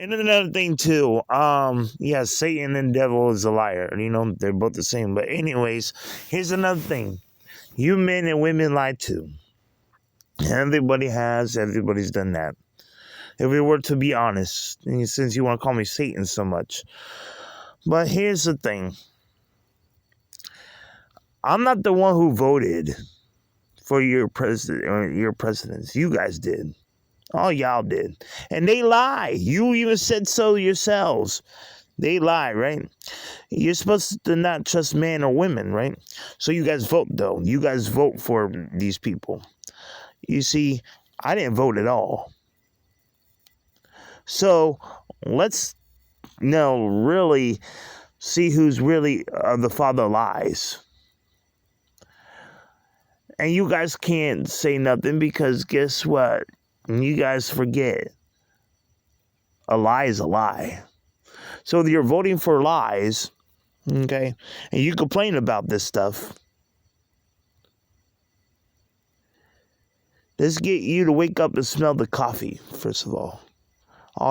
And another thing too, yeah, Satan and devil is a liar. They're both the same. But anyways, here's another thing. You men and women lie too. Everybody has, everybody's done that. If we were to be honest, since you want to call me Satan so much. But here's the thing. I'm not the one who voted for your president or your presidents. You guys did. All y'all did. And they lie. You even said so yourselves. They lie, right? You're supposed to not trust men or women, right? So you guys vote, though. You guys vote for these people. You see, I didn't vote at all. So let's really see who's really the father of lies. And you guys can't say nothing because guess what? You guys forget. A lie is a lie. So you're voting for lies, okay? And you complain about this stuff. Let's get you to wake up and smell the coffee, first of all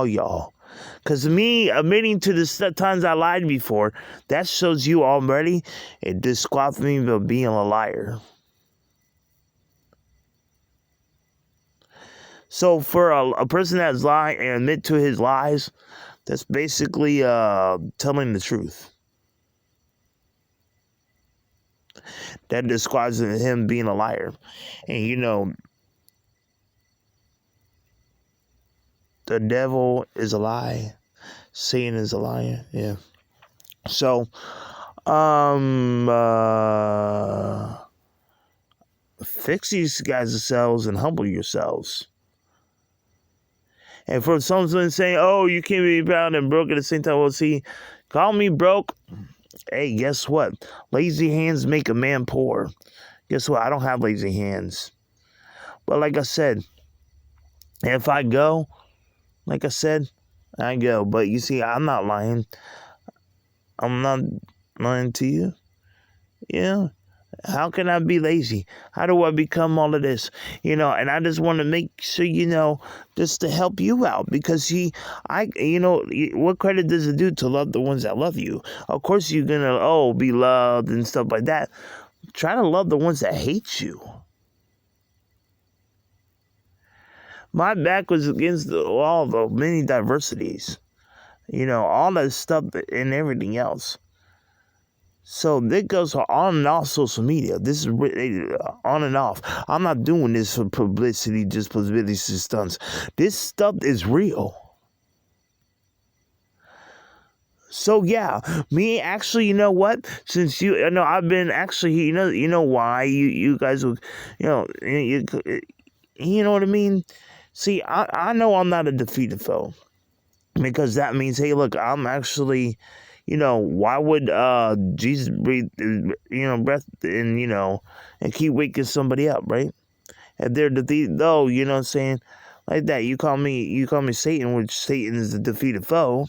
y'all. Because me admitting to the times I lied before, that shows you already it disqualifies me from being a liar. So for a person that's lying and admit to his lies, that's basically telling the truth. That disqualifies him being a liar. And the devil is a lie. Satan is a liar. Yeah. So, fix these guys yourselves and humble yourselves. And for someone saying, oh, you can't be proud and broke at the same time. Well, see, call me broke. Hey, guess what? Lazy hands make a man poor. Guess what? I don't have lazy hands. But like I said, if I go, like I said, I go. But you see, I'm not lying. I'm not lying to you. Yeah. How can I be lazy? How do I become all of this? And I just want to make sure, just to help you out. Because what credit does it do to love the ones that love you? Of course you're going to, be loved and stuff like that. Try to love the ones that hate you. My back was against all the many diversities. All that stuff and everything else. So this goes on and off social media. This is on and off. I'm not doing this for publicity, just publicity stunts. This stuff is real. So yeah, me actually, you know what? Since I've been actually, you know why you guys would, you know what I mean? See, I know I'm not a defeated foe, because that means, hey, look, I'm actually. Why would Jesus breathe, breath and, and keep waking somebody up, right? If they're defeated, though, you know what I'm saying? Like that, you call me Satan, which Satan is the defeated foe.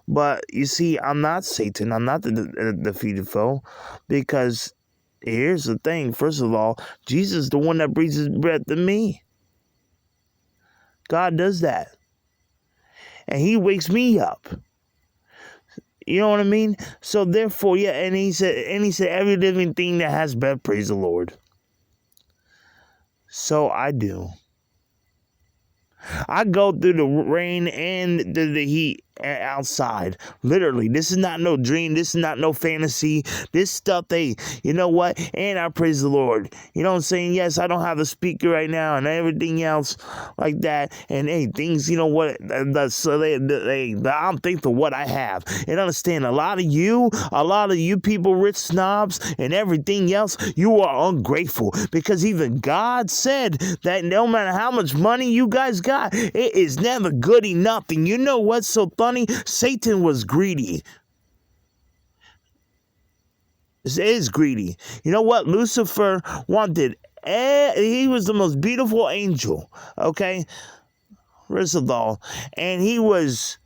But you see, I'm not Satan. I'm not the defeated foe, because here's the thing. First of all, Jesus is the one that breathes his breath in me. God does that. And he wakes me up. You know what I mean? So therefore, yeah, and he said, every living thing that has breath, praise the Lord. So I do. I go through the rain and the heat outside. Literally, this is not no dream. This is not no fantasy. This stuff, hey, you know what? And I praise the Lord. You know what I'm saying? Yes, I don't have a speaker right now and everything else like that. And hey, things, you know what? So I'm thankful for what I have. And understand, a lot of you people, rich snobs and everything else, you are ungrateful, because even God said that no matter how much money you guys got, it is never good enough. And you know what's so funny? Satan was greedy. It is greedy. You know what? Lucifer wanted. He was the most beautiful angel. Okay, first of all, and he was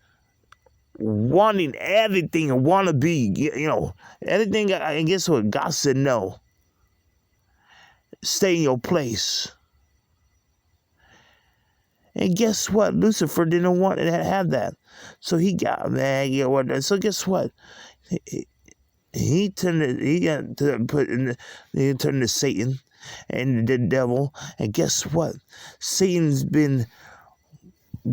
wanting everything and want to be, everything. I guess what God said, no. Stay in your place. And guess what? Lucifer didn't want to have that. So he got mad. So guess what? He got to put in he turned to Satan and the devil. And guess what? Satan's been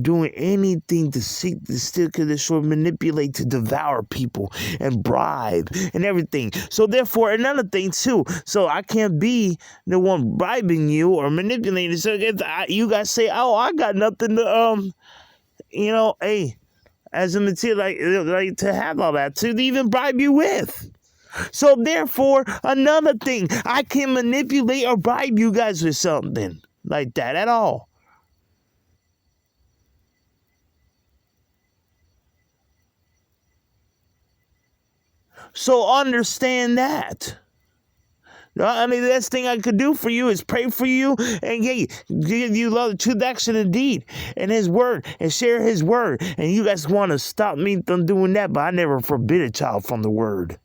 doing anything to seek to steal, to destroy, manipulate, to devour people and bribe and everything. So therefore, another thing too. So I can't be the one bribing you or manipulating. So you guys say, "Oh, I got nothing to hey, as a material like to have all that to even bribe you with." So therefore, another thing, I can manipulate or bribe you guys with something like that at all. So understand that. I mean, the best thing I could do for you is pray for you and give you love, truth, action, and deed, and His word, and share His word. And you guys want to stop me from doing that, but I never forbid a child from the word.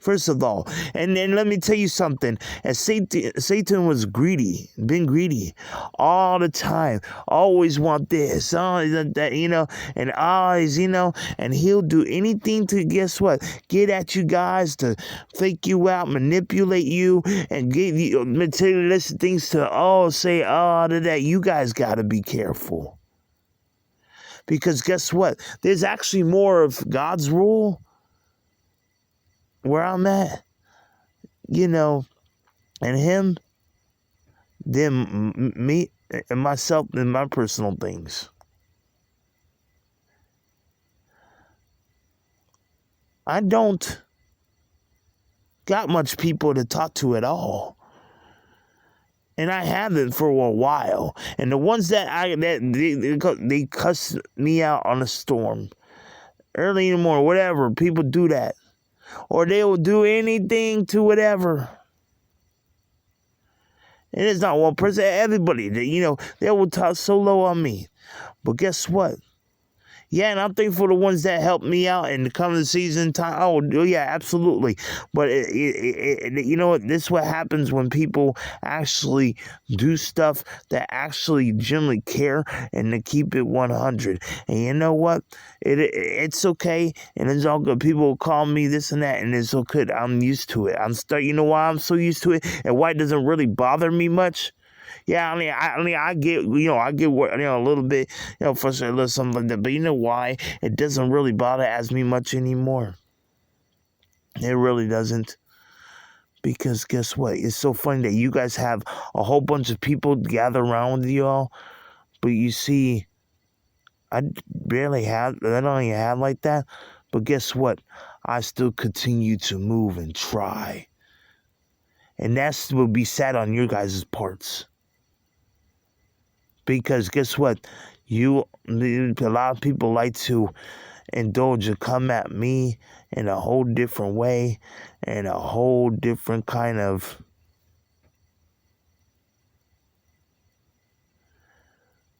First of all, and then let me tell you something. As Satan was greedy, been greedy all the time, always want this, that, and always, and he'll do anything to, guess what, get at you guys, to fake you out, manipulate you, and give you materialistic things to say, that. You guys got to be careful. Because guess what? There's actually more of God's rule where I'm at, and Him, than me and myself and my personal things. I don't got much people to talk to at all. And I haven't for a while. And the ones that they cuss me out on a storm, early in the morning, whatever, people do that. Or they will do anything to whatever. It is not one person. Everybody, they will talk so low on me. But guess what? Yeah, and I'm thankful for the ones that helped me out in the coming season time. Oh, yeah, absolutely. But you know what? This is what happens when people actually do stuff that actually genuinely care and to keep it 100. And you know what? It's okay, and it's all good. People will call me this and that, and it's so good. I'm used to it. You know why I'm so used to it, and why it doesn't really bother me much? Yeah, I get, I get, a little bit, frustrated, a little something like that. But you know why? It doesn't really bother as me much anymore. It really doesn't. Because guess what? It's so funny that you guys have a whole bunch of people gather around with y'all. But you see, I don't even have like that. But guess what? I still continue to move and try. And that's will be sad on your guys' parts. Because guess what? A lot of people like to indulge and come at me in a whole different way, and a whole different kind of.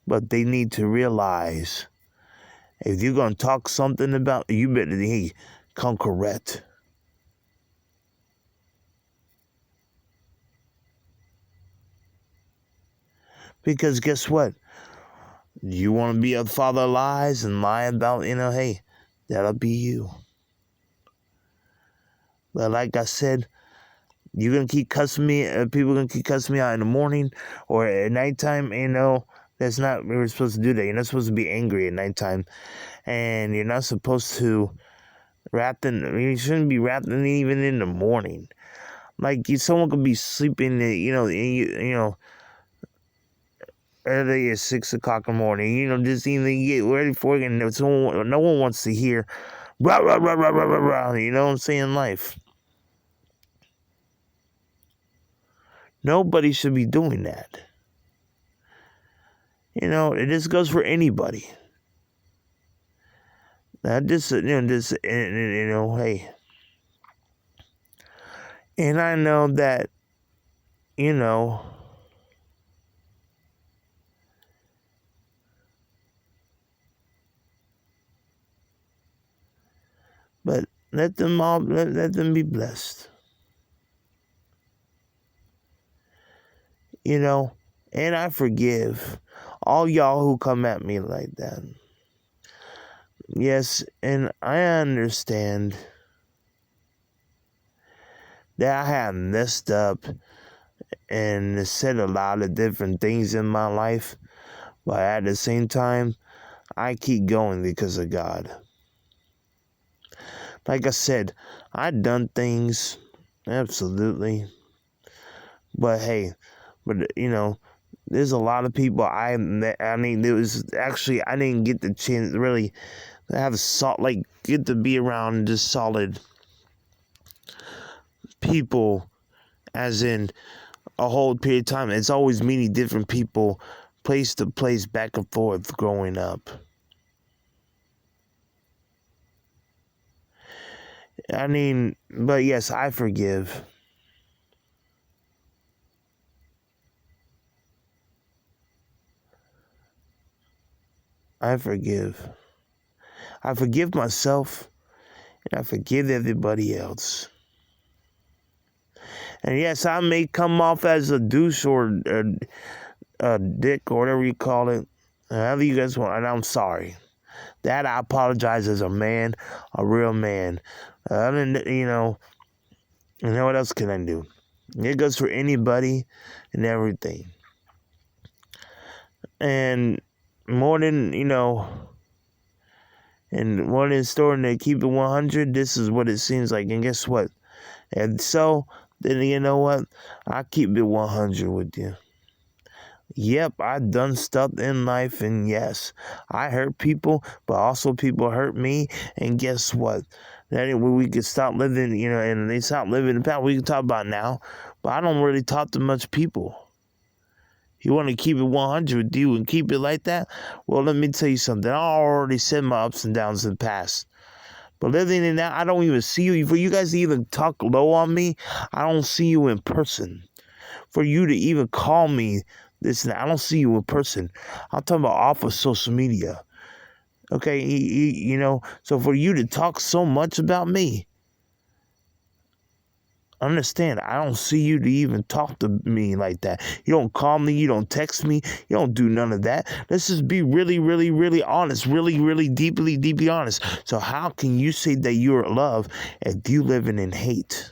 But they need to realize, if you're going to talk something about, you better come correct. Because guess what? You want to be a father of lies and lie about, hey, that'll be you. But like I said, you're going to keep cussing me, people are going to keep cussing me out in the morning or at nighttime, that's not, we were supposed to do that. You're not supposed to be angry at nighttime, and you're not supposed to you shouldn't be rapping even in the morning. Like, someone could be sleeping, early at 6 o'clock in the morning, just even get ready for it, and no one wants to hear, rah, rah, rah, rah, rah, rah, rah, you know what I'm saying, life. Nobody should be doing that. This goes for anybody. Not just, hey. And I know that, but Let them be blessed. You know, and I forgive all y'all who come at me like that. Yes, and I understand that I have messed up and said a lot of different things in my life, but at the same time, I keep going because of God. Like I said, I done things, absolutely, but hey, there's a lot of people I met. I mean, there was actually I didn't get the chance to really have get to be around just solid people, as in a whole period of time. It's always meeting different people, place to place, back and forth, growing up. I mean, but yes, I forgive. I forgive. I forgive myself, and I forgive everybody else. And yes, I may come off as a douche or a dick or whatever you call it, however you guys want, and I'm sorry. That I apologize as a man, a real man. And what else can I do? It goes for anybody and everything. And more than, and more than starting to keep it 100, this is what it seems like. And guess what? And so, then you know what? I keep it 100 with you. Yep, I've done stuff in life, and yes, I hurt people, but also people hurt me. And guess what? That we could stop living, and they stop living in the past. We can talk about now, but I don't really talk to much people. You want to keep it 100 with you and keep it like that? Well, let me tell you something. I already said my ups and downs in the past. But living in that, I don't even see you. For you guys to even talk low on me, I don't see you in person. For you to even call me this and that, I don't see you in person. I'm talking about off of social media. Okay, so for you to talk so much about me, understand, I don't see you to even talk to me like that. You don't call me, you don't text me, you don't do none of that. Let's just be really, really, really honest, really, really deeply, deeply honest. So how can you say that you're love if you living in hate?